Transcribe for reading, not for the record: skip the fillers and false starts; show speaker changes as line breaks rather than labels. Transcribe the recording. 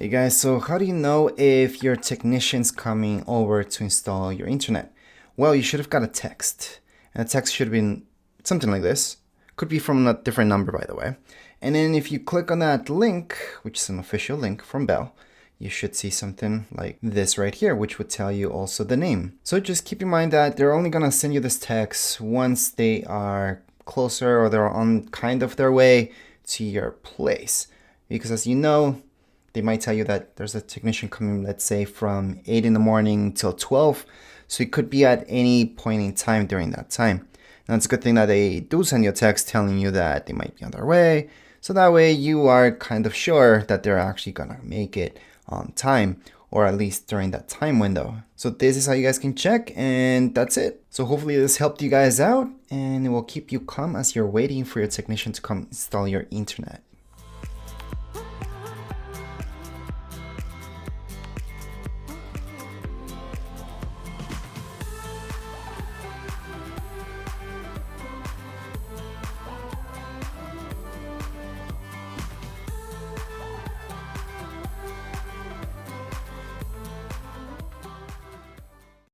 Hey guys, so how do you know if your technician's coming over to install your internet? Well, you should have got a text. And the text should have been something like this. Could be from a different number, by the way. And then if you click on that link, which is an official link from Bell, you should see something like this right here, which would tell you also the name. So just keep in mind that they're only gonna send you this text once they are closer or they're on kind of their way to your place. Because as you know, they might tell you that there's a technician coming, let's say from 8 in the morning till 12. So it could be at any point in time during that time. And it's a good thing that they do send you a text telling you that they might be on their way. So that way you are kind of sure that they're actually gonna make it on time, or at least during that time window. So this is how you guys can check, and that's it. So hopefully this helped you guys out, and it will keep you calm as you're waiting for your technician to come install your internet.